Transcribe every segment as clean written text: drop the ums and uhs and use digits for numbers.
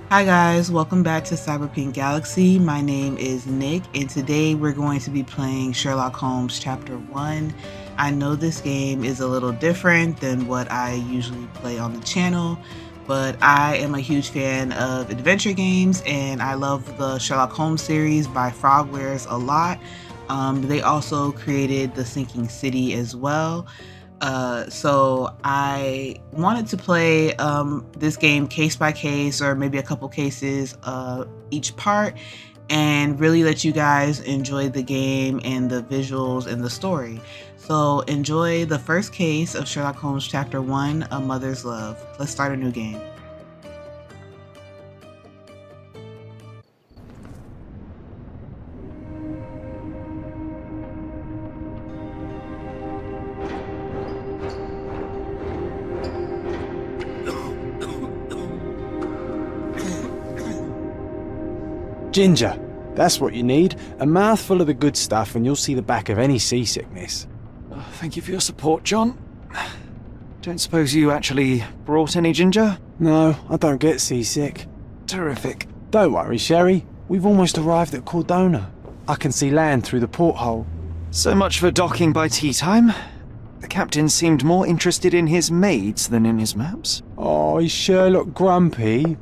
Hi guys, welcome back to Cyberpunk Galaxy. My name is Nick, and today we're going to be playing Sherlock Holmes Chapter One. I know this game is a little different than what I usually play on the channel, but I am a huge fan of adventure games, and I love the Sherlock Holmes series by Frogwares a lot. They also created The Sinking City as well. So I wanted to play this game case by case, or maybe a couple cases each part, and really let you guys enjoy the game and the visuals and the story. So enjoy the first case of Sherlock Holmes Chapter One, A Mother's Love. Let's start a new game. Ginger, that's what you need. A mouthful of the good stuff and you'll see the back of any seasickness. Thank you for your support, John. Don't suppose you actually brought any ginger? No, I don't get seasick. Terrific. Don't worry, Sherry. We've almost arrived at Cordona. I can see land through the porthole. So much for docking by tea time. The captain seemed more interested in his maids than in his maps. Oh, is Sherlock grumpy?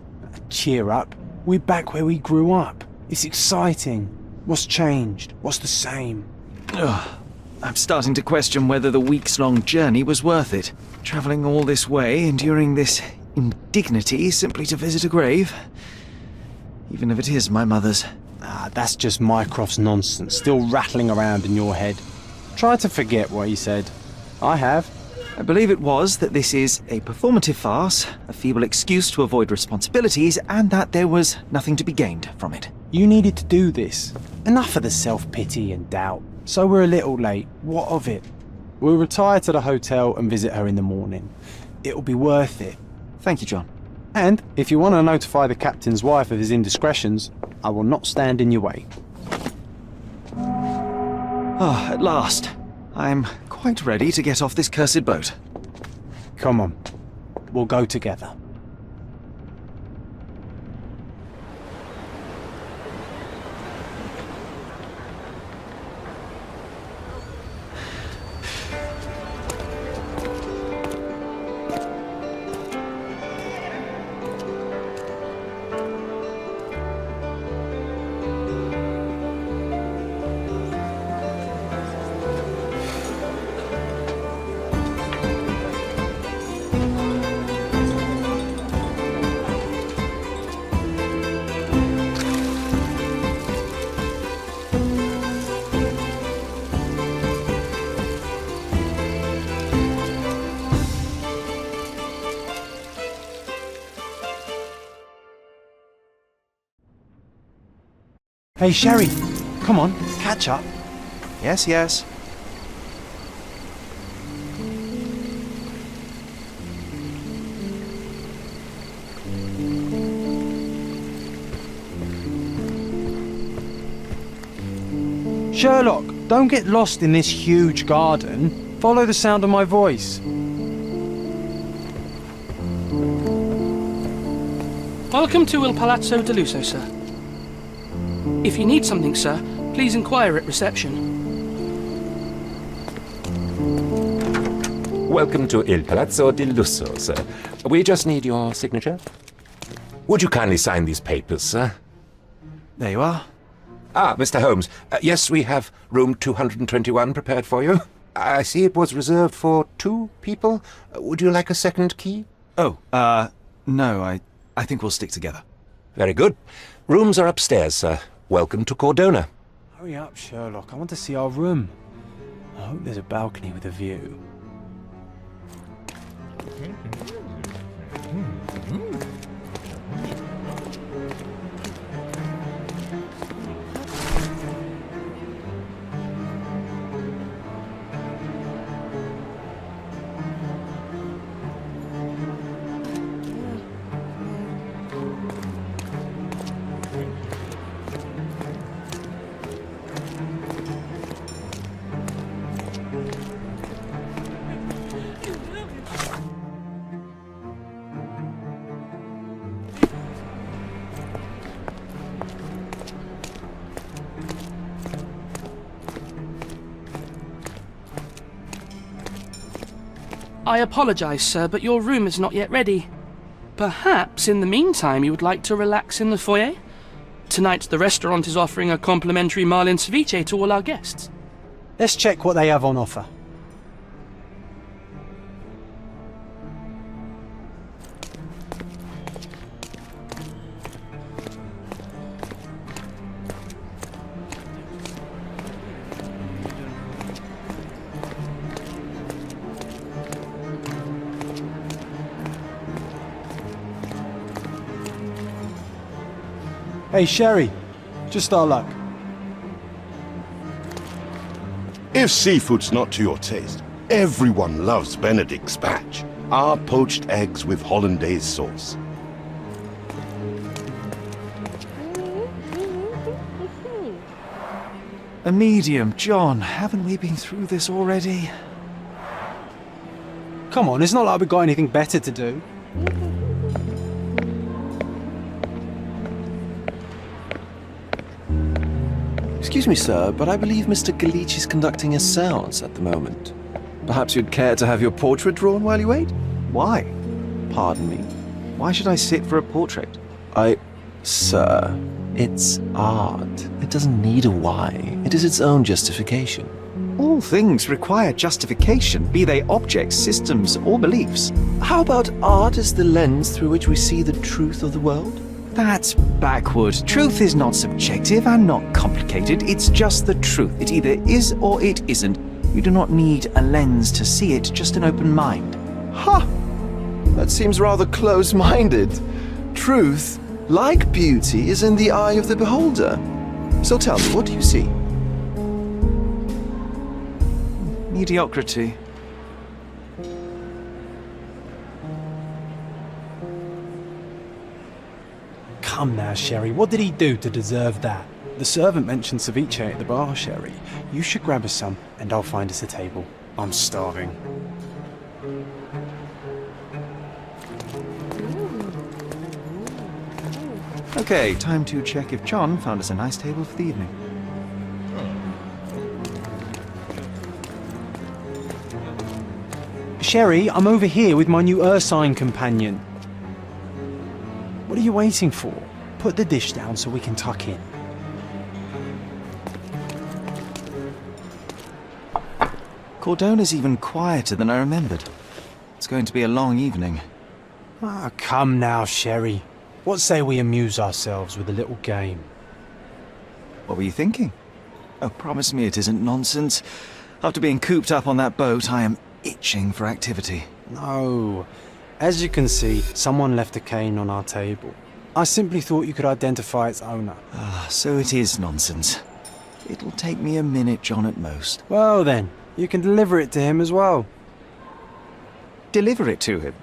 Cheer up. We're back where we grew up. It's exciting. What's changed? What's the same? Ugh. I'm starting to question whether the weeks-long journey was worth it. Travelling all this way, enduring this indignity simply to visit a grave. Even if it is my mother's. That's just Mycroft's nonsense, still rattling around in your head. Try to forget what he said. I have. I believe it was that this is a performative farce, a feeble excuse to avoid responsibilities, and that there was nothing to be gained from it. You needed to do this. Enough of the self-pity and doubt. So we're a little late. What of it? We'll retire to the hotel and visit her in the morning. It'll be worth it. Thank you, John. And if you want to notify the captain's wife of his indiscretions, I will not stand in your way. Ah, at last. I'm quite ready to get off this cursed boat. Come on. We'll go together. Hey, Sherry. Come on, catch up. Yes, yes. Sherlock, don't get lost in this huge garden. Follow the sound of my voice. Welcome to Il Palazzo de Lusso, sir. If you need something, sir, please inquire at reception. Welcome to Il Palazzo di Lusso, sir. We just need your signature. Would you kindly sign these papers, sir? There you are. Ah, Mr. Holmes. Yes, we have room 221 prepared for you. I see it was reserved for 2 people. Would you like a second key? Oh, no, I think we'll stick together. Very good. Rooms are upstairs, sir. Welcome to Cordona. Hurry up, Sherlock. I want to see our room. I hope there's a balcony with a view. I apologise, sir, but your room is not yet ready. Perhaps in the meantime you would like to relax in the foyer? Tonight the restaurant is offering a complimentary marlin ceviche to all our guests. Let's check what they have on offer. Hey, Sherry. Just our luck. If seafood's not to your taste, everyone loves Benedict's batch. Our poached eggs with hollandaise sauce. A medium, John. Haven't we been through this already? Come on, it's not like we've got anything better to do. Excuse me, sir, but I believe Mr. Galich is conducting a séance at the moment. Perhaps you'd care to have your portrait drawn while you wait? Why? Pardon me? Why should I sit for a portrait? Sir, it's art. It doesn't need a why. It is its own justification. All things require justification, be they objects, systems, or beliefs. How about art as the lens through which we see the truth of the world? That's backward. Truth is not subjective and not complicated. It's just the truth. It either is or it isn't. You do not need a lens to see it, just an open mind. Ha! That seems rather close-minded. Truth, like beauty, is in the eye of the beholder. So tell me, what do you see? Mediocrity. Come now, Sherry. What did he do to deserve that? The servant mentioned ceviche at the bar, Sherry. You should grab us some, and I'll find us a table. I'm starving. Okay, time to check if John found us a nice table for the evening. Sherry, I'm over here with my new Ursine companion. What are you waiting for? Put the dish down so we can tuck in. Cordona's even quieter than I remembered. It's going to be a long evening. Ah, come now, Sherry. What say we amuse ourselves with a little game? What were you thinking? Oh, promise me it isn't nonsense. After being cooped up on that boat, I am itching for activity. No. As you can see, someone left a cane on our table. I simply thought you could identify its owner. Ah, so it is nonsense. It'll take me a minute, John, at most. Well then, you can deliver it to him as well. Deliver it to him?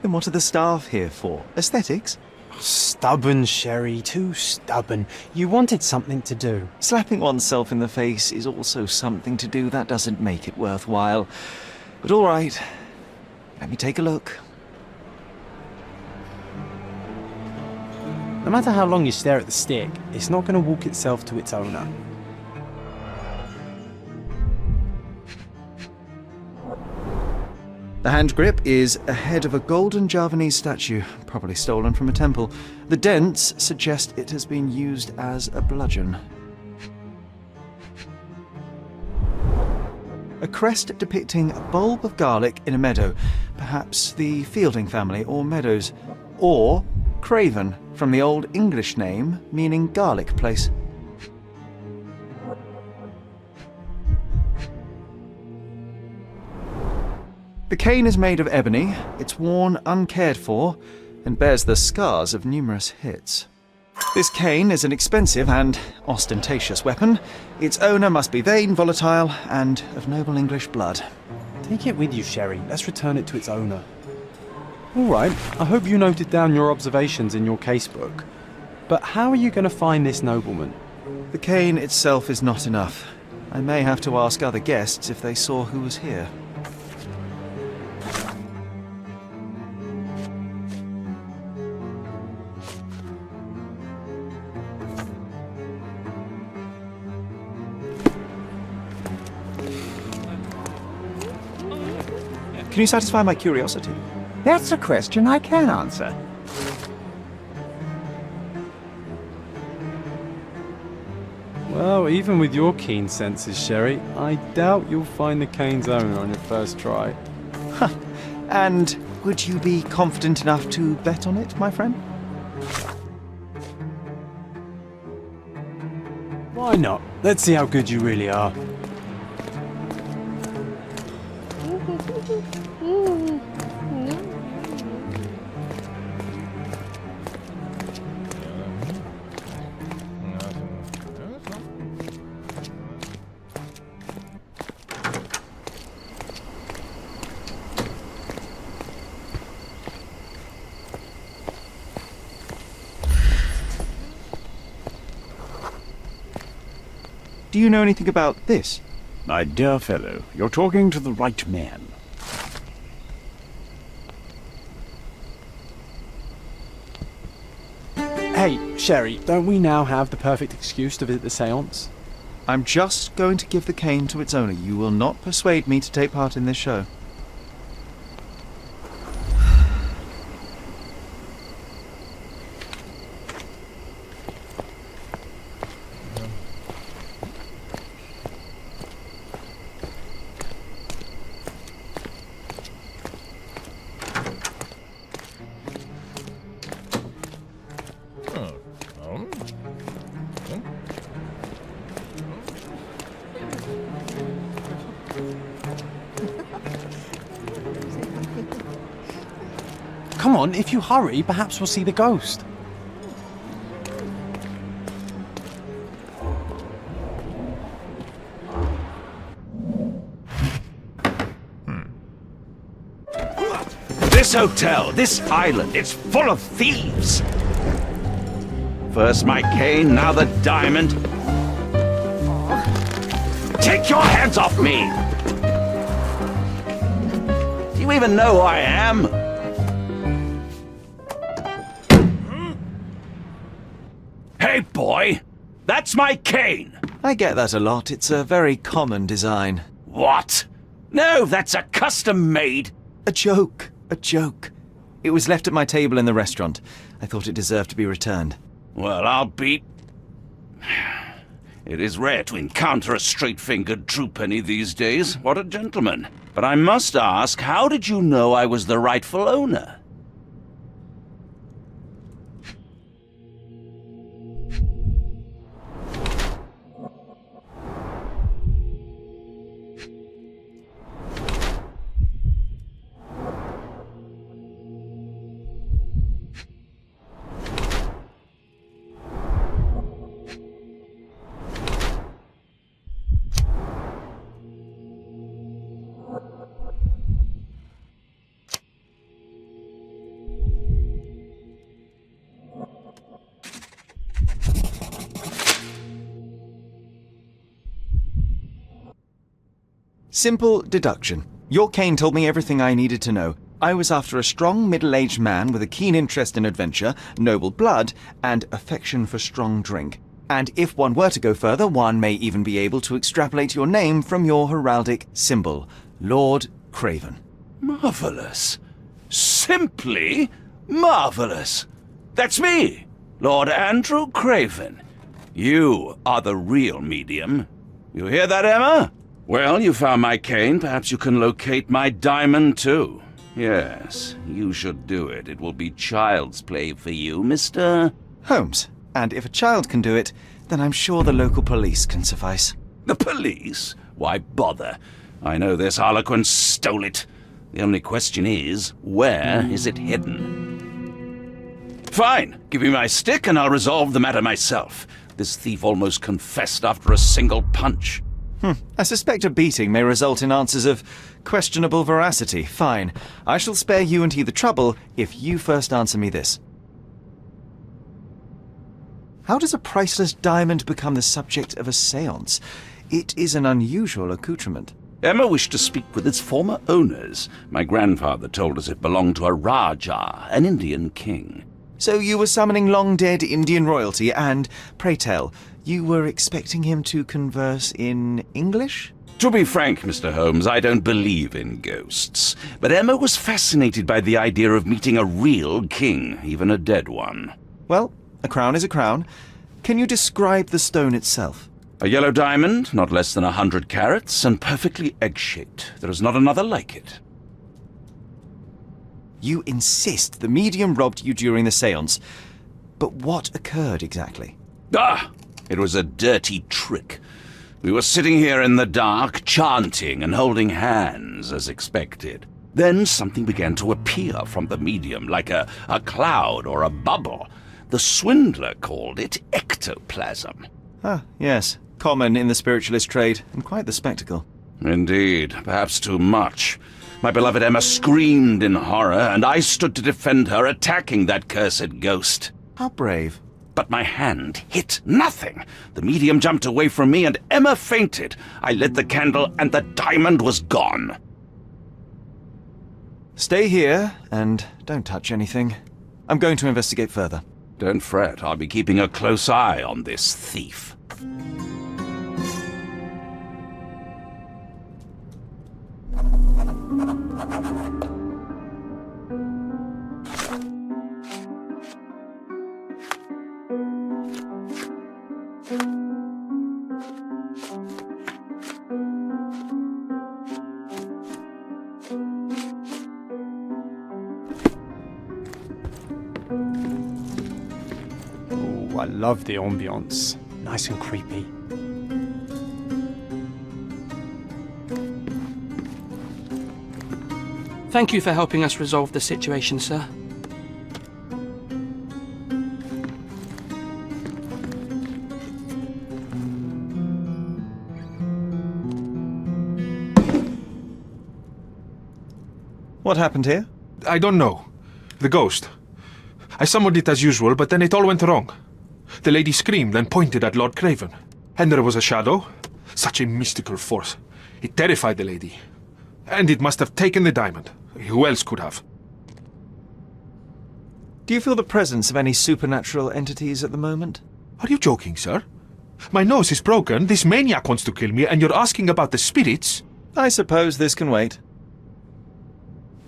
Then what are the staff here for? Aesthetics? Stubborn, Sherry, too stubborn. You wanted something to do. Slapping oneself in the face is also something to do. That doesn't make it worthwhile. But all right, let me take a look. No matter how long you stare at the stick, it's not going to walk itself to its owner. The hand grip is a head of a golden Javanese statue, probably stolen from a temple. The dents suggest it has been used as a bludgeon. A crest depicting a bulb of garlic in a meadow, perhaps the Fielding family or Meadows, or Craven, from the Old English name meaning garlic place. The cane is made of ebony, it's worn uncared for, and bears the scars of numerous hits. This cane is an expensive and ostentatious weapon. Its owner must be vain, volatile, and of noble English blood. Take it with you, Sherry. Let's return it to its owner. All right, I hope you noted down your observations in your casebook. But how are you going to find this nobleman? The cane itself is not enough. I may have to ask other guests if they saw who was here. Can you satisfy my curiosity? That's a question I can answer. Well, even with your keen senses, Sherry, I doubt you'll find the cane's owner on your first try. And would you be confident enough to bet on it, my friend? Why not? Let's see how good you really are. Do you know anything about this? My dear fellow, you're talking to the right man. Hey, Sherry, don't we now have the perfect excuse to visit the seance? I'm just going to give the cane to its owner. You will not persuade me to take part in this show. Come on, if you hurry, perhaps we'll see the ghost. This hotel, this island, it's full of thieves. First my cane, now the diamond. Take your hands off me! Do you even know who I am? Hey, boy! That's my cane! I get that a lot. It's a very common design. What? No, that's a custom-made. A joke. A joke. It was left at my table in the restaurant. I thought it deserved to be returned. Well, I'll be... It is rare to encounter a straight-fingered true penny these days. What a gentleman. But I must ask, how did you know I was the rightful owner? Simple deduction. Your cane told me everything I needed to know. I was after a strong middle-aged man with a keen interest in adventure, noble blood, and affection for strong drink. And if one were to go further, one may even be able to extrapolate your name from your heraldic symbol, Lord Craven. Marvelous. Simply marvelous. That's me, Lord Andrew Craven. You are the real medium. You hear that, Emma? Well, you found my cane. Perhaps you can locate my diamond, too. Yes, you should do it. It will be child's play for you, Mr. Holmes. And if a child can do it, then I'm sure the local police can suffice. The police? Why bother? I know this harlequin stole it. The only question is, where is it hidden? Fine. Give me my stick and I'll resolve the matter myself. This thief almost confessed after a single punch. I suspect a beating may result in answers of questionable veracity. Fine. I shall spare you and he the trouble if you first answer me this. How does a priceless diamond become the subject of a séance? It is an unusual accoutrement. Emma wished to speak with its former owners. My grandfather told us it belonged to a Rajah, an Indian king. So you were summoning long-dead Indian royalty, and, pray tell, you were expecting him to converse in English? To be frank, Mr. Holmes, I don't believe in ghosts. But Emma was fascinated by the idea of meeting a real king, even a dead one. Well, a crown is a crown. Can you describe the stone itself? A yellow diamond, not less than 100 carats, and perfectly egg-shaped. There is not another like it. You insist the medium robbed you during the séance. But what occurred exactly? It was a dirty trick. We were sitting here in the dark, chanting and holding hands, as expected. Then something began to appear from the medium, like a cloud or a bubble. The swindler called it ectoplasm. Ah, yes. Common in the spiritualist trade, and quite the spectacle. Indeed, perhaps too much. My beloved Emma screamed in horror, and I stood to defend her, attacking that cursed ghost. How brave. But my hand hit nothing. The medium jumped away from me, and Emma fainted. I lit the candle, and the diamond was gone. Stay here, and don't touch anything. I'm going to investigate further. Don't fret, I'll be keeping a close eye on this thief. Oh, I love the ambience. Nice and creepy. Thank you for helping us resolve the situation, sir. What happened here? I don't know. The ghost. I summoned it as usual, but then it all went wrong. The lady screamed and pointed at Lord Craven. And there was a shadow. Such a mystical force. It terrified the lady. And it must have taken the diamond. Who else could have? Do you feel the presence of any supernatural entities at the moment? Are you joking, sir? My nose is broken, this maniac wants to kill me, and you're asking about the spirits? I suppose this can wait.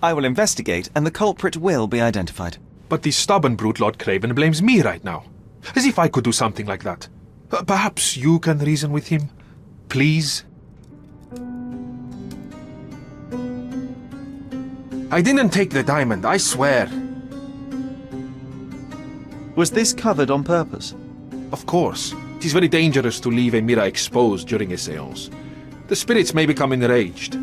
I will investigate, and the culprit will be identified. But the stubborn brute Lord Craven blames me right now. As if I could do something like that. Perhaps you can reason with him? Please? I didn't take the diamond, I swear. Was this covered on purpose? Of course. It is very dangerous to leave a mirror exposed during a séance. The spirits may become enraged.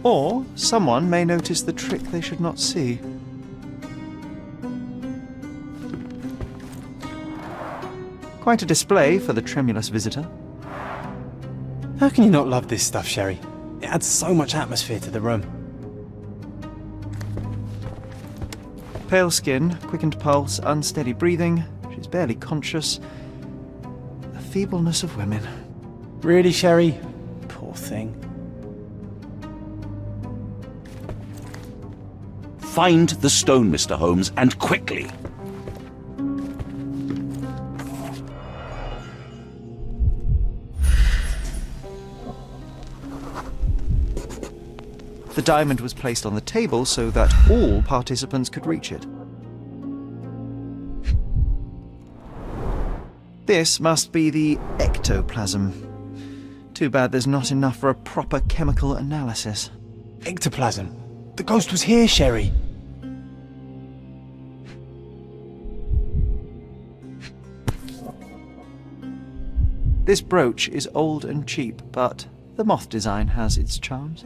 Or someone may notice the trick they should not see. Quite a display for the tremulous visitor. How can you not love this stuff, Sherry? It adds so much atmosphere to the room. Pale skin, quickened pulse, unsteady breathing. She's barely conscious. The feebleness of women. Really, Sherry? Poor thing. Find the stone, Mr. Holmes, and quickly. The diamond was placed on the table so that all participants could reach it. This must be the ectoplasm. Too bad there's not enough for a proper chemical analysis. Ectoplasm. The ghost was here, Sherry. This brooch is old and cheap, but the moth design has its charms.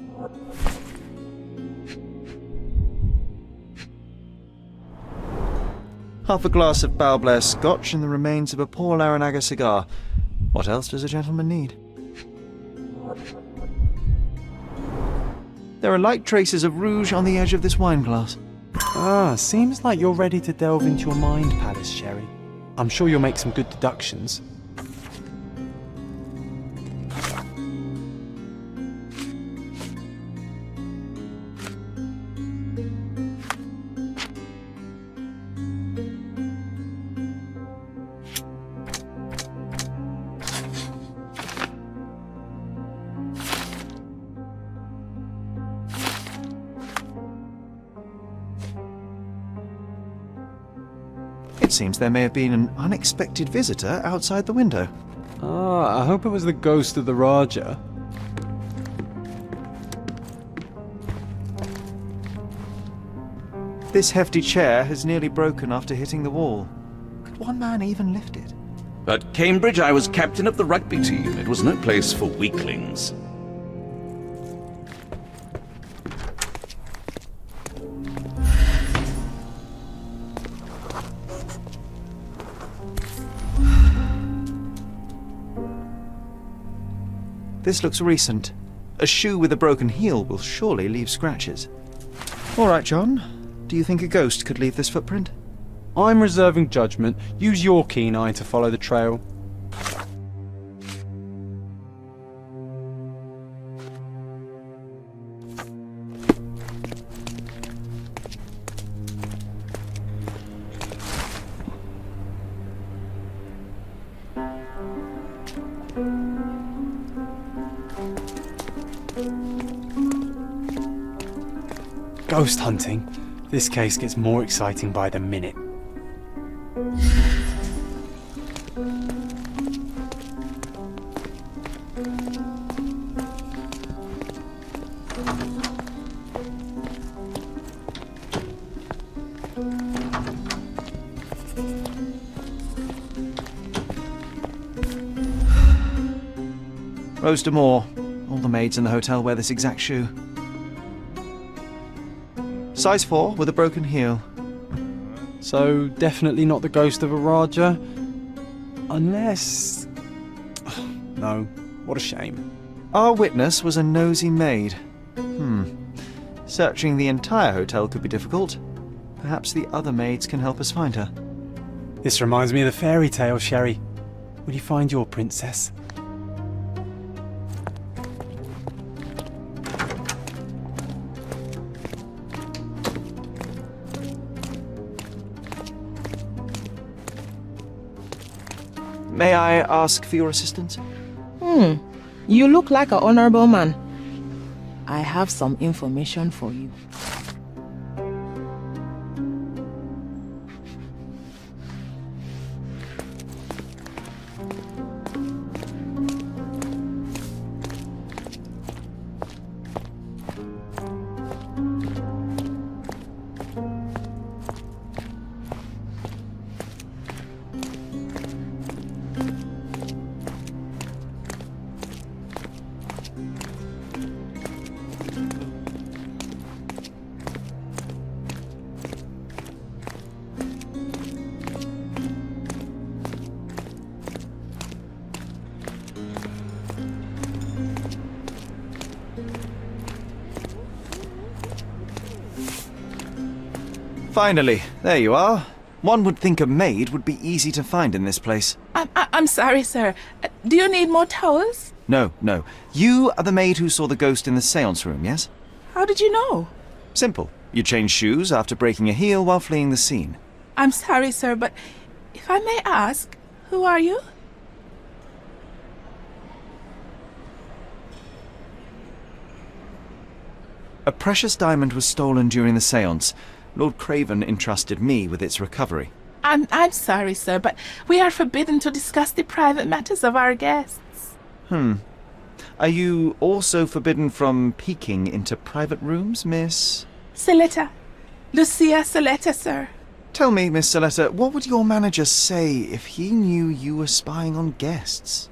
Half a glass of Balblair scotch and the remains of a Paul Aranaga cigar. What else does a gentleman need? There are light traces of rouge on the edge of this wine glass. Ah, seems like you're ready to delve into your mind palace, Sherry. I'm sure you'll make some good deductions. It seems there may have been an unexpected visitor outside the window. Ah, I hope it was the ghost of the Raja. This hefty chair has nearly broken after hitting the wall. Could one man even lift it? At Cambridge, I was captain of the rugby team. It was no place for weaklings. This looks recent. A shoe with a broken heel will surely leave scratches. All right, John. Do you think a ghost could leave this footprint? I'm reserving judgment. Use your keen eye to follow the trail. Ghost hunting. This case gets more exciting by the minute. Roster Moore. All the maids in the hotel wear this exact shoe. Size 4 with a broken heel. So, definitely not the ghost of a Raja. Unless... No, what a shame. Our witness was a nosy maid. Searching the entire hotel could be difficult. Perhaps the other maids can help us find her. This reminds me of the fairy tale, Sherry. Will you find your princess? May I ask for your assistance? You look like an honorable man. I have some information for you. Finally, there you are. One would think a maid would be easy to find in this place. I'm sorry, sir. Do you need more towels? No. You are the maid who saw the ghost in the seance room, yes? How did you know? Simple. You changed shoes after breaking a heel while fleeing the scene. I'm sorry, sir, but if I may ask, who are you? A precious diamond was stolen during the seance. Lord Craven entrusted me with its recovery. I'm sorry, sir, but we are forbidden to discuss the private matters of our guests. Are you also forbidden from peeking into private rooms, Miss? Saletta. Lucia Saletta, sir. Tell me, Miss Saletta, what would your manager say if he knew you were spying on guests?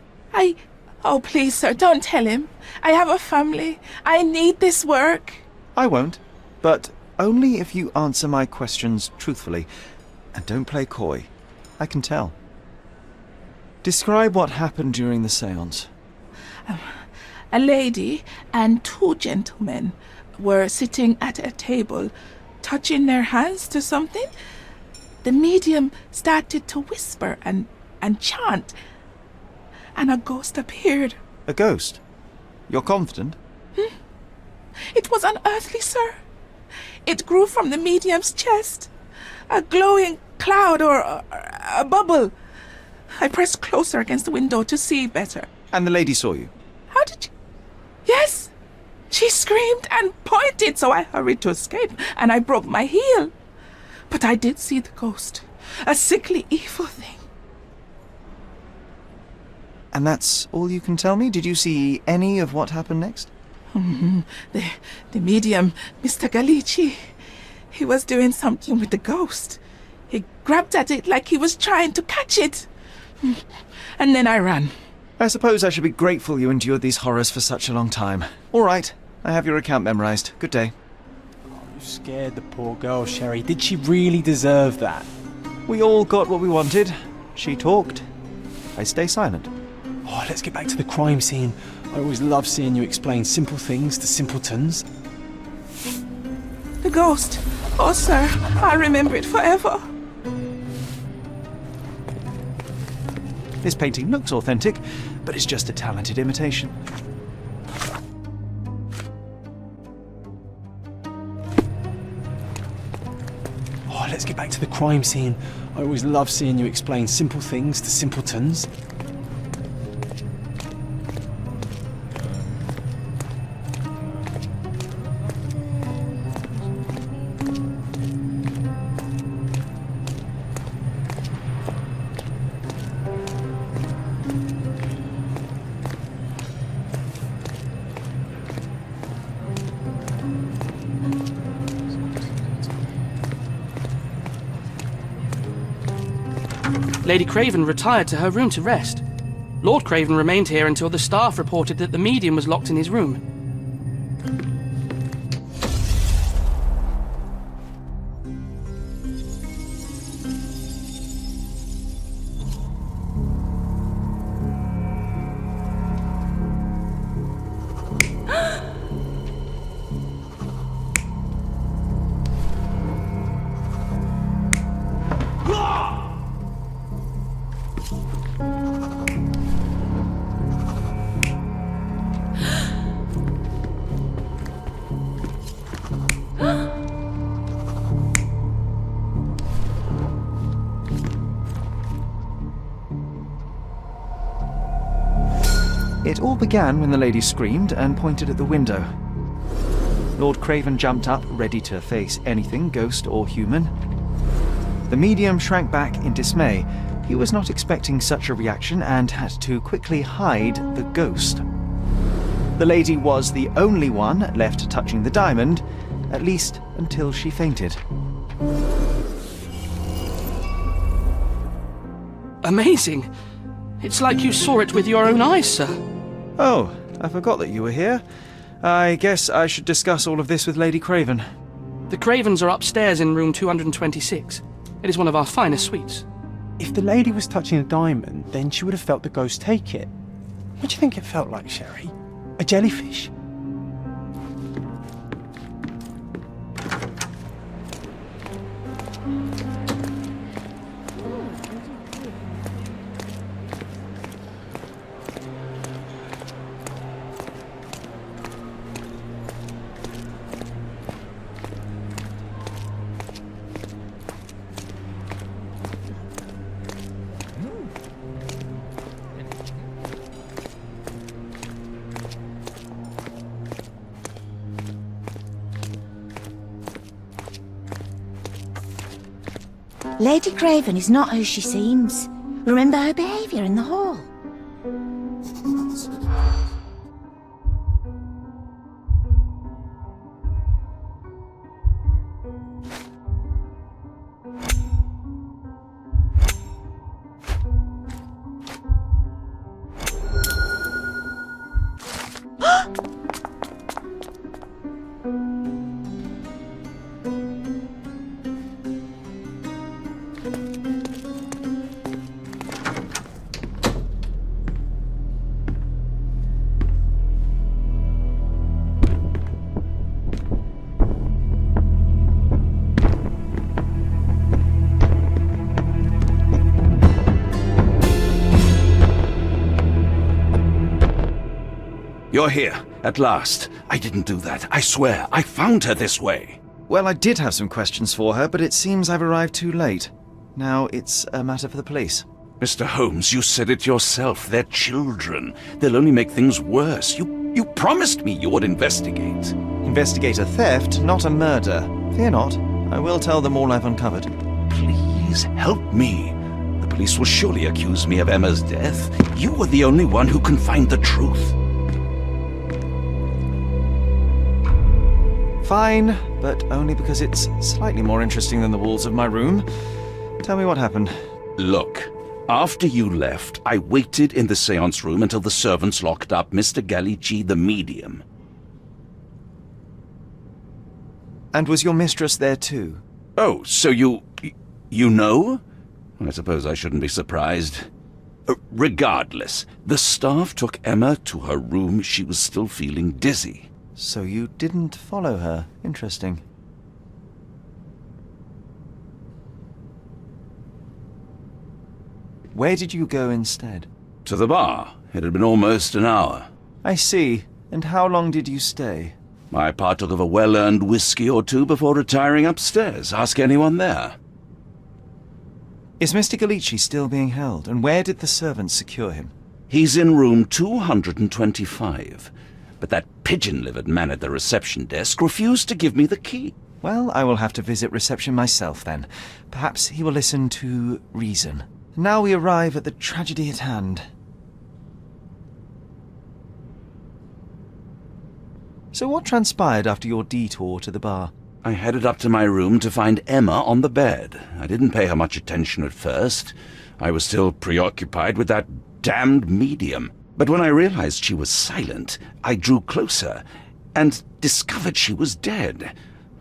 Oh, please, sir, don't tell him. I have a family. I need this work. I won't, but only if you answer my questions truthfully. And don't play coy. I can tell. Describe what happened during the seance. A lady and two gentlemen were sitting at a table, touching their hands to something. The medium started to whisper and chant, and a ghost appeared. A ghost? You're confident? It was unearthly, sir. It grew from the medium's chest. A glowing cloud or a bubble. I pressed closer against the window to see better. And the lady saw you? How did you... Yes! She screamed and pointed, so I hurried to escape, and I broke my heel. But I did see the ghost. A sickly, evil thing. And that's all you can tell me? Did you see any of what happened next? The medium, Mr. Galici, he was doing something with the ghost. He grabbed at it like he was trying to catch it. And then I ran. I suppose I should be grateful you endured these horrors for such a long time. All right, I have your account memorized. Good day. You scared the poor girl, Sherry. Did she really deserve that? We all got what we wanted. She talked. I stay silent. Oh, let's get back to the crime scene. I always love seeing you explain simple things to simpletons. The ghost. Oh, sir, I'll remember it forever. This painting looks authentic, but it's just a talented imitation. Oh, let's get back to the crime scene. I always love seeing you explain simple things to simpletons. Lady Craven retired to her room to rest. Lord Craven remained here until the staff reported that the medium was locked in his room. It all began when the lady screamed and pointed at the window. Lord Craven jumped up, ready to face anything, ghost or human. The medium shrank back in dismay. He was not expecting such a reaction and had to quickly hide the ghost. The lady was the only one left touching the diamond, at least until she fainted. Amazing! It's like you saw it with your own eyes, sir. Oh, I forgot that you were here. I guess I should discuss all of this with Lady Craven. The Cravens are upstairs in room 226. It is one of our finest suites. If the lady was touching a diamond, then she would have felt the ghost take it. What do you think it felt like, Sherry? A jellyfish? Lady Craven is not who she seems. Remember her behaviour in the hall. You're here, at last. I didn't do that. I swear, I found her this way. Well, I did have some questions for her, but it seems I've arrived too late. Now it's a matter for the police. Mr. Holmes, you said it yourself. They're children. They'll only make things worse. You promised me you would investigate. Investigate a theft, not a murder. Fear not. I will tell them all I've uncovered. Please. Please help me. The police will surely accuse me of Emma's death. You are the only one who can find the truth. Fine, but only because it's slightly more interesting than the walls of my room. Tell me what happened. Look, after you left, I waited in the seance room until the servants locked up Mr. Gallici, the medium. And was your mistress there too? Oh, so you know? I suppose I shouldn't be surprised. Regardless, the staff took Emma to her room. She was still feeling dizzy. So you didn't follow her. Interesting. Where did you go instead? To the bar. It had been almost an hour. I see. And how long did you stay? I partook of a well-earned whiskey or two before retiring upstairs. Ask anyone there. Is Mr. Gallici still being held? And where did the servants secure him? He's in room 225. But that pigeon-livered man at the reception desk refused to give me the key. Well, I will have to visit reception myself then. Perhaps he will listen to reason. Now we arrive at the tragedy at hand. So what transpired after your detour to the bar? I headed up to my room to find Emma on the bed. I didn't pay her much attention at first. I was still preoccupied with that damned medium. But when I realized she was silent, I drew closer and discovered she was dead.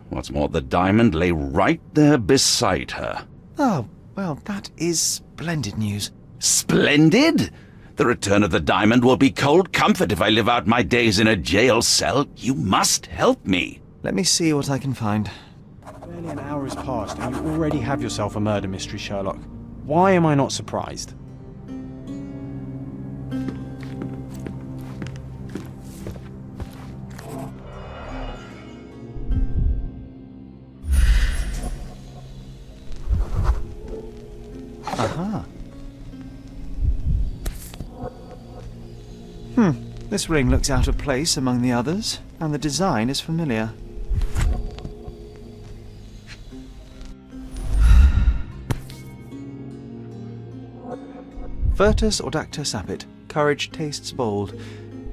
What's more, the diamond lay right there beside her. Oh, well, that is splendid news. Splendid? The return of the diamond will be cold comfort if I live out my days in a jail cell. You must help me. Let me see what I can find. Barely an hour has passed and you already have yourself a murder mystery, Sherlock. Why am I not surprised? Aha. This ring looks out of place among the others, and the design is familiar. Virtus audacta sapit. Courage tastes bold.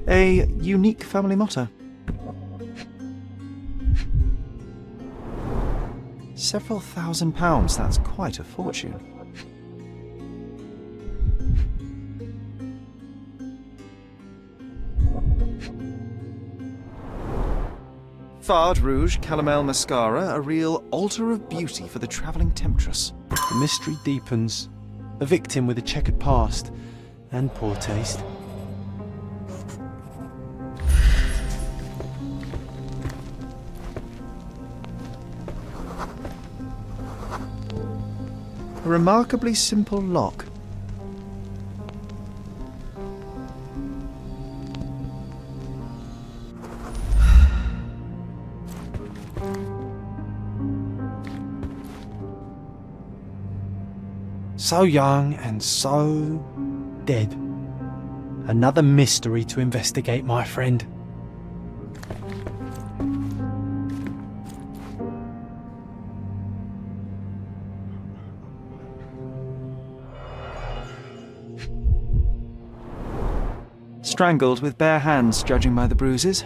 A unique family motto. Several £1,000s, that's quite a fortune. Fard Rouge Calomel Mascara, a real altar of beauty for the travelling temptress. The mystery deepens. A victim with a checkered past and poor taste. A remarkably simple lock. So young and so dead. Another mystery to investigate, my friend. Strangled with bare hands, judging by the bruises.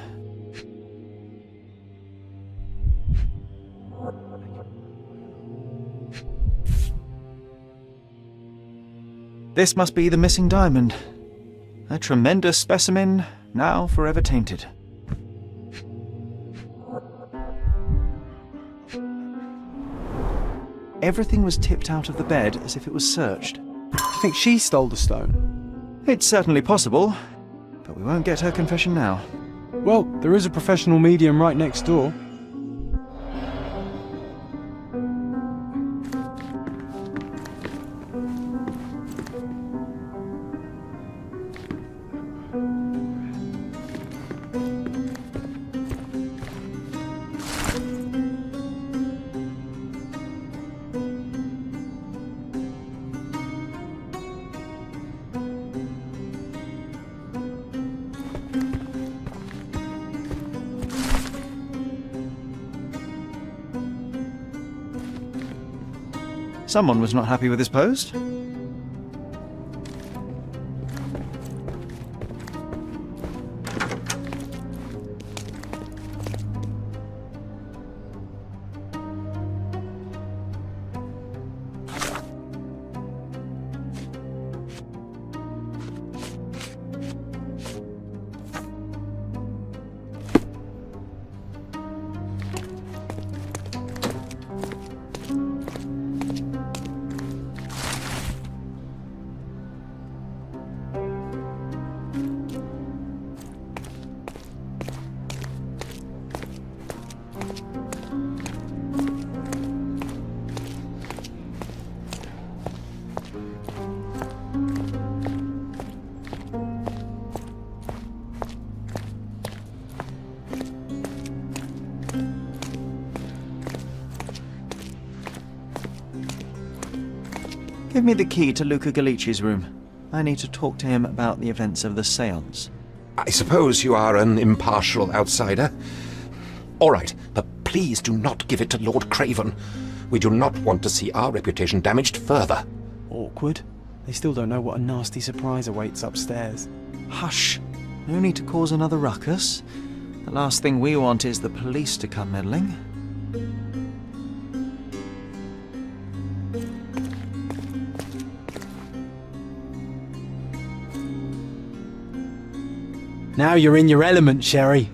This must be the missing diamond. A tremendous specimen, now forever tainted. Everything was tipped out of the bed as if it was searched. Do you think she stole the stone? It's certainly possible, but we won't get her confession now. Well, there is a professional medium right next door. Someone was not happy with his post. Give me the key to Luca Galici's room. I need to talk to him about the events of the séance. I suppose you are an impartial outsider. All right, but please do not give it to Lord Craven. We do not want to see our reputation damaged further. Awkward. They still don't know what a nasty surprise awaits upstairs. Hush. No need to cause another ruckus. The last thing we want is the police to come meddling. Now you're in your element, Sherry.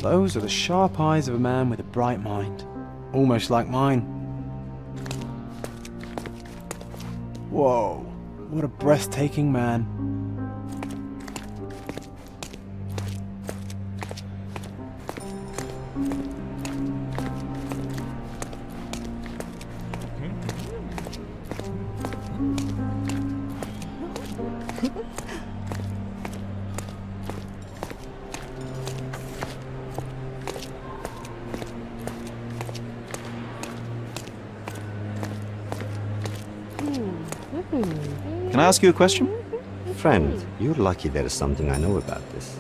Those are the sharp eyes of a man with a bright mind. Almost like mine. Whoa, what a breathtaking man. Can I ask you a question? Friend, you're lucky there is something I know about this.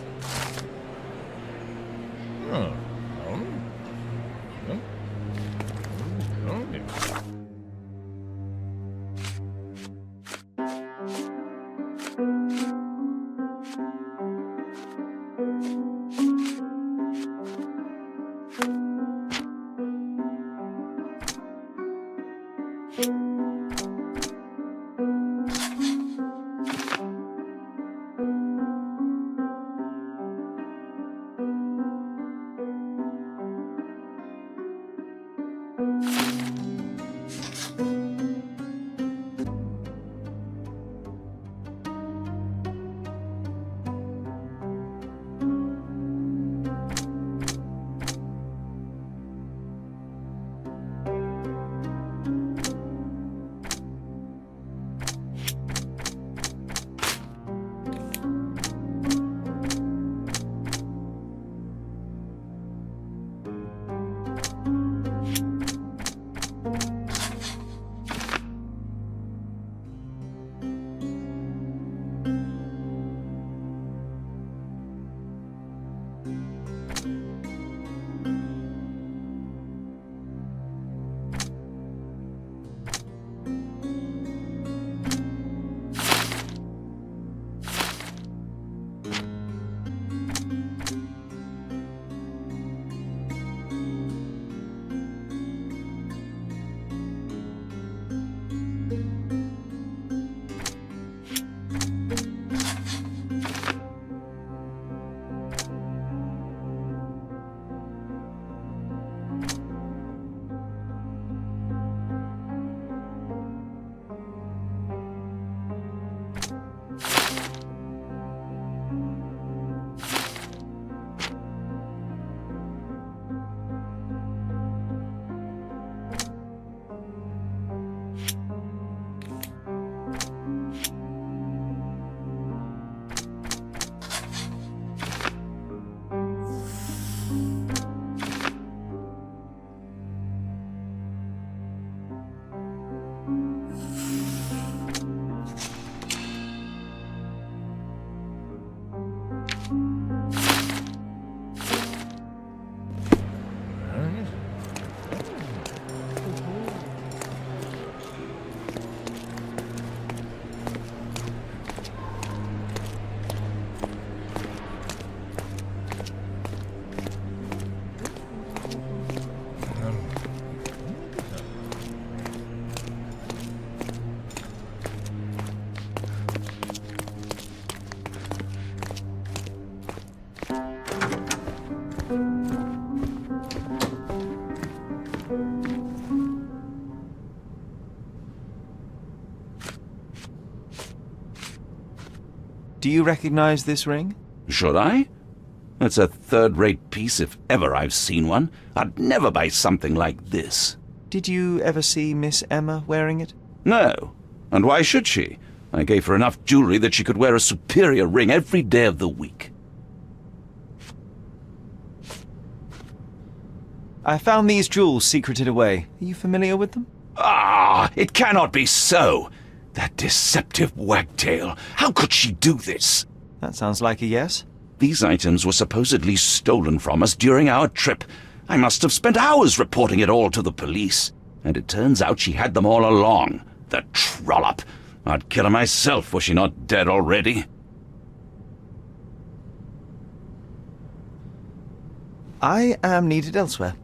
Do you recognize this ring? Should I? It's a third-rate piece if ever I've seen one. I'd never buy something like this. Did you ever see Miss Emma wearing it? No. And why should she? I gave her enough jewelry that she could wear a superior ring every day of the week. I found these jewels secreted away. Are you familiar with them? Ah, it cannot be so. That deceptive wagtail. How could she do this? That sounds like a yes. These items were supposedly stolen from us during our trip. I must have spent hours reporting it all to the police. And it turns out she had them all along. The trollop. I'd kill her myself were she not dead already. I am needed elsewhere.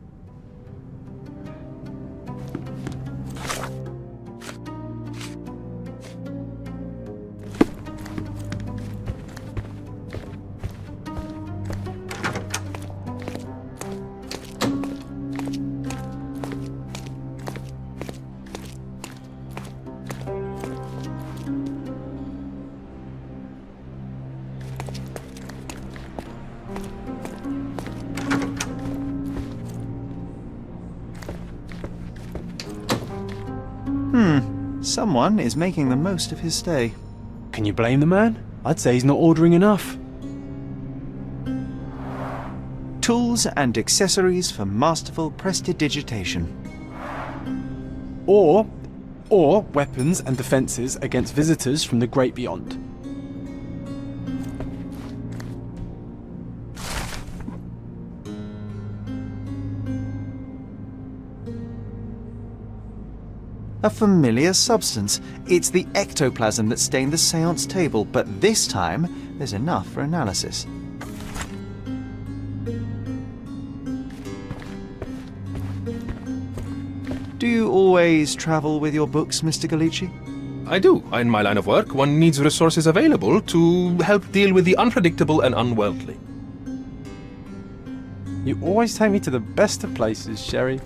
Someone is making the most of his stay. Can you blame the man? I'd say he's not ordering enough. Tools and accessories for masterful prestidigitation. Or weapons and defenses against visitors from the great beyond. A familiar substance. It's the ectoplasm that stained the seance table, but this time there's enough for analysis. Do you always travel with your books, Mr. Galici? I do. In my line of work, one needs resources available to help deal with the unpredictable and unworldly. You always take me to the best of places, Sherry.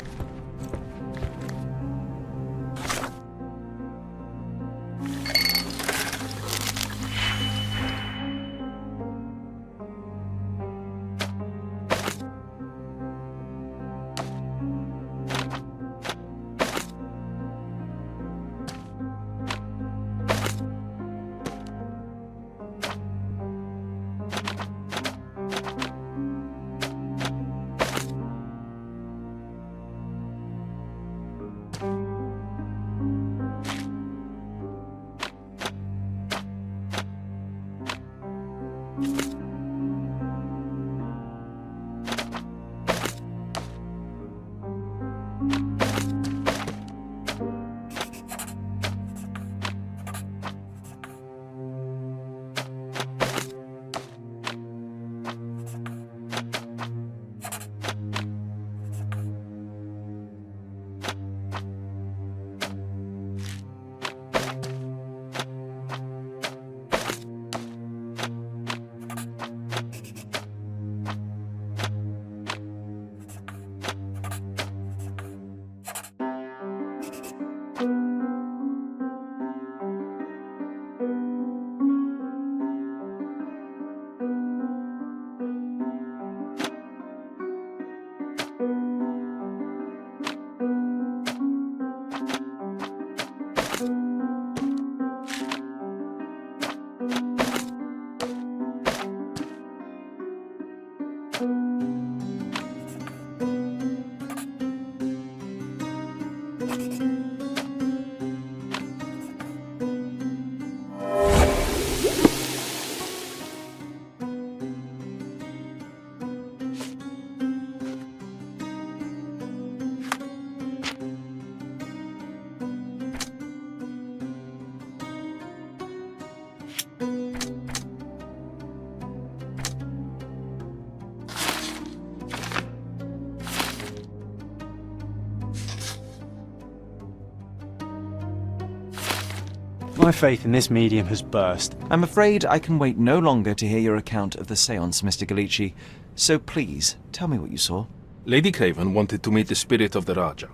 My faith in this medium has burst. I'm afraid I can wait no longer to hear your account of the seance, Mr. Galici. So please, tell me what you saw. Lady Craven wanted to meet the spirit of the Raja.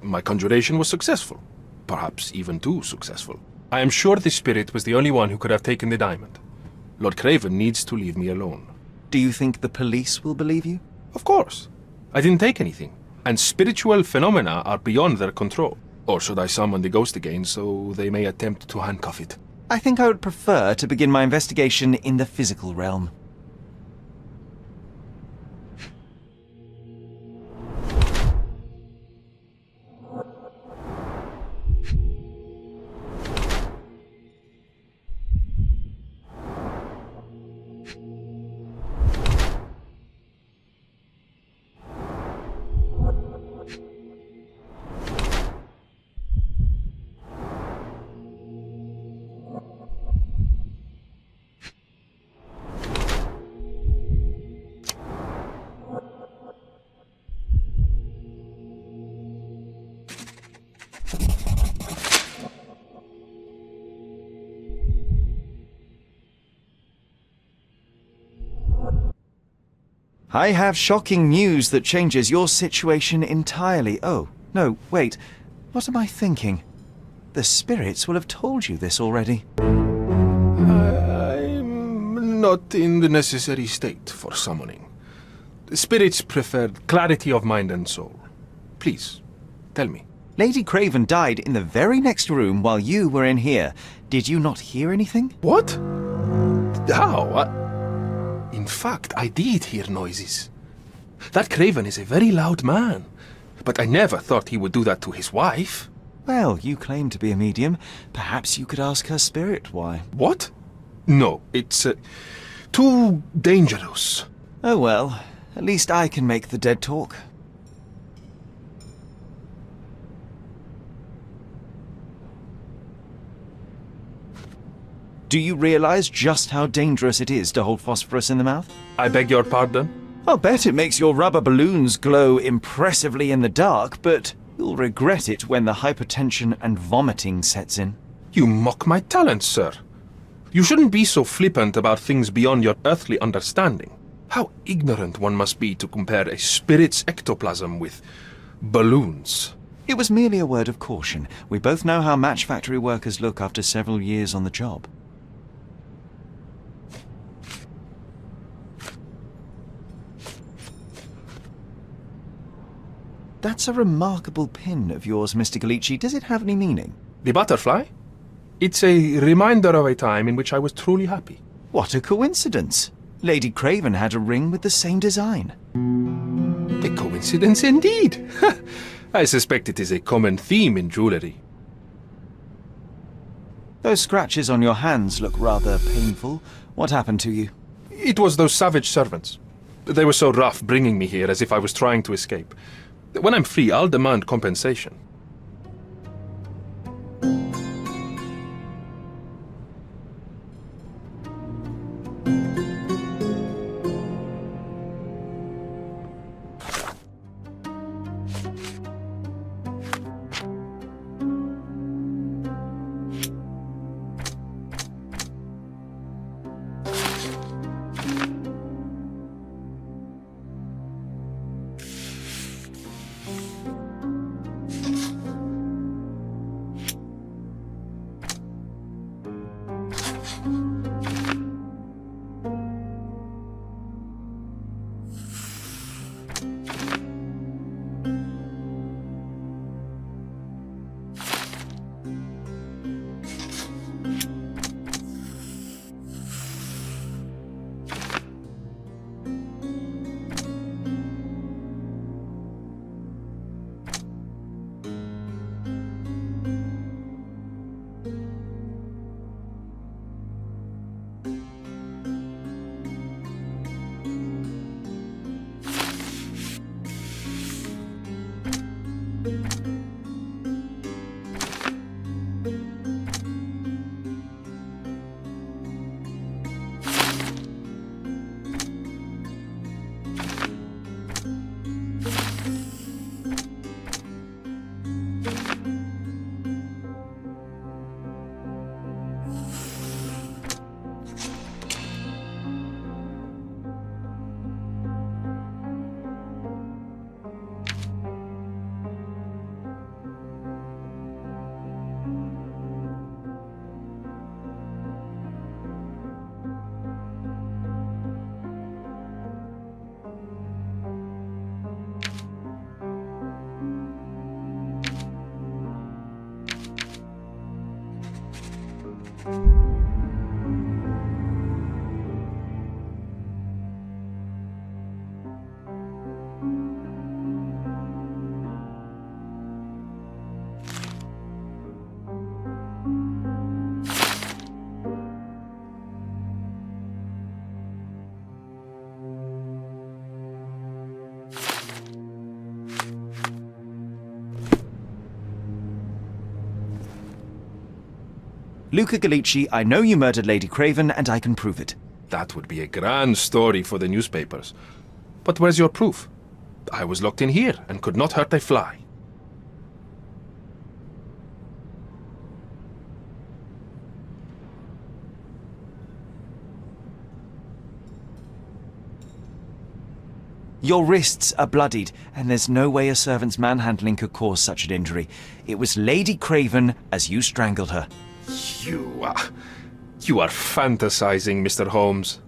My conjuration was successful. Perhaps even too successful. I am sure the spirit was the only one who could have taken the diamond. Lord Craven needs to leave me alone. Do you think the police will believe you? Of course. I didn't take anything, and spiritual phenomena are beyond their control. Or should I summon the ghost again so they may attempt to handcuff it? I think I would prefer to begin my investigation in the physical realm. I have shocking news that changes your situation entirely. Oh, no, wait. What am I thinking? The spirits will have told you this already. I'm not in the necessary state for summoning. The spirits prefer clarity of mind and soul. Please, tell me. Lady Craven died in the very next room while you were in here. Did you not hear anything? What? How? In fact, I did hear noises. That Craven is a very loud man, but I never thought he would do that to his wife. Well, you claim to be a medium. Perhaps you could ask her spirit why. What? No, it's too dangerous. Oh well, at least I can make the dead talk. Do you realize just how dangerous it is to hold phosphorus in the mouth? I beg your pardon? I'll bet it makes your rubber balloons glow impressively in the dark, but you'll regret it when the hypertension and vomiting sets in. You mock my talents, sir. You shouldn't be so flippant about things beyond your earthly understanding. How ignorant one must be to compare a spirit's ectoplasm with balloons. It was merely a word of caution. We both know how match factory workers look after several years on the job. That's a remarkable pin of yours, Mr. Galici. Does it have any meaning? The butterfly? It's a reminder of a time in which I was truly happy. What a coincidence. Lady Craven had a ring with the same design. A coincidence indeed. I suspect it is a common theme in jewellery. Those scratches on your hands look rather painful. What happened to you? It was those savage servants. They were so rough bringing me here as if I was trying to escape. When I'm free, I'll demand compensation. Luca Gallici, I know you murdered Lady Craven, and I can prove it. That would be a grand story for the newspapers. But where's your proof? I was locked in here and could not hurt a fly. Your wrists are bloodied, and there's no way a servant's manhandling could cause such an injury. It was Lady Craven as you strangled her. You are fantasizing, Mr. Holmes.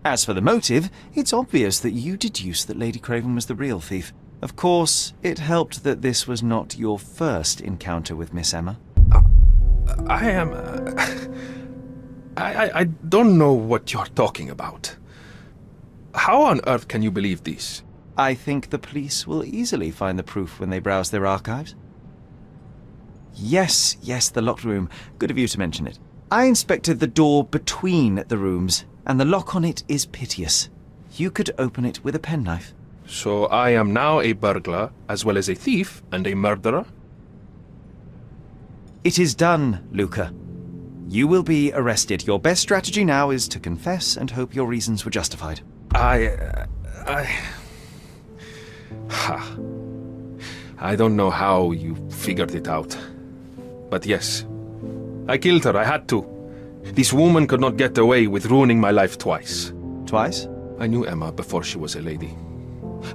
As for the motive, it's obvious that you deduced that Lady Craven was the real thief. Of course, it helped that this was not your first encounter with Miss Emma. I don't know what you're talking about. How on earth can you believe this? I think the police will easily find the proof when they browse their archives. Yes, the locked room. Good of you to mention it. I inspected the door between the rooms, and the lock on it is piteous. You could open it with a penknife. So I am now a burglar, as well as a thief and a murderer? It is done, Luca. You will be arrested. Your best strategy now is to confess and hope your reasons were justified. I don't know how you figured it out. But yes, I killed her. I had to. This woman could not get away with ruining my life twice. Twice? I knew Emma before she was a lady.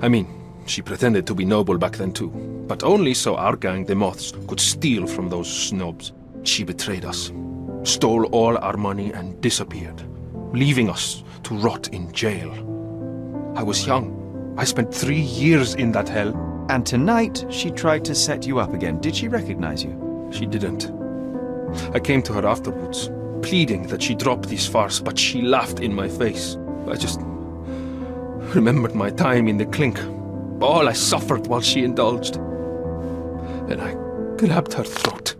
I mean, she pretended to be noble back then too. But only so our gang, the Moths, could steal from those snobs. She betrayed us, stole all our money and disappeared, leaving us to rot in jail. I was young. I spent 3 years in that hell. And tonight, she tried to set you up again. Did she recognize you? She didn't. I came to her afterwards, pleading that she drop this farce, but she laughed in my face. I just remembered my time in the clink, all I suffered while she indulged. And I grabbed her throat.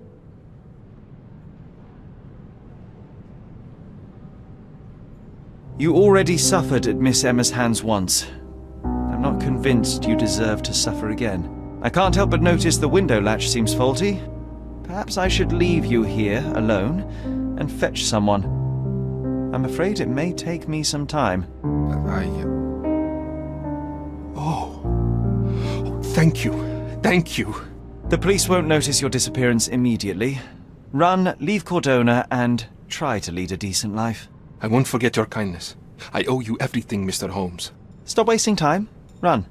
You already suffered at Miss Emma's hands once. I'm not convinced you deserve to suffer again. I can't help but notice the window latch seems faulty. Perhaps I should leave you here alone and fetch someone. I'm afraid it may take me some time. Thank you. Thank you. The police won't notice your disappearance immediately. Run, leave Cordona, and try to lead a decent life. I won't forget your kindness. I owe you everything, Mr. Holmes. Stop wasting time. Run.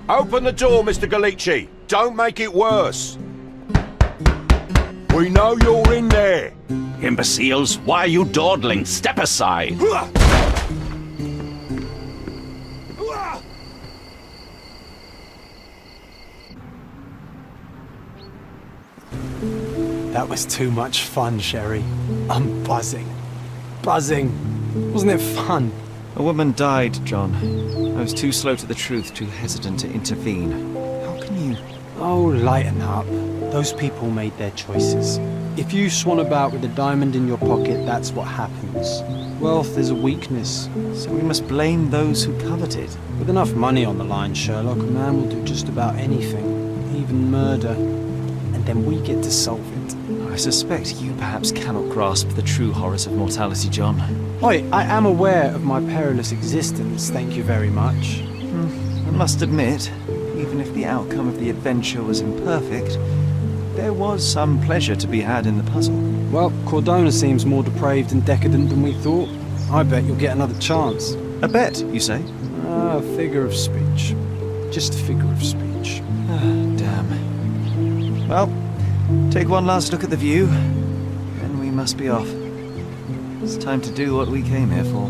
Open the door, Mr. Gallici. Don't make it worse. We know you're in there. Imbeciles, why are you dawdling? Step aside. That was too much fun, Sherry. I'm buzzing. Buzzing. Wasn't it fun? A woman died, John. I was too slow to the truth, too hesitant to intervene. How can you... Oh, lighten up. Those people made their choices. If you swan about with a diamond in your pocket, that's what happens. Wealth is a weakness. So we must blame those who covet it. With enough money on the line, Sherlock, a man will do just about anything. Even murder. And then we get to solve it. I suspect you perhaps cannot grasp the true horrors of mortality, John. Oi, I am aware of my perilous existence, thank you very much. I must admit, even if the outcome of the adventure was imperfect, there was some pleasure to be had in the puzzle. Well, Cordona seems more depraved and decadent than we thought. I bet you'll get another chance. A bet, you say? A figure of speech. Just a figure of speech. Damn. Well, take one last look at the view, then we must be off. It's time to do what we came here for.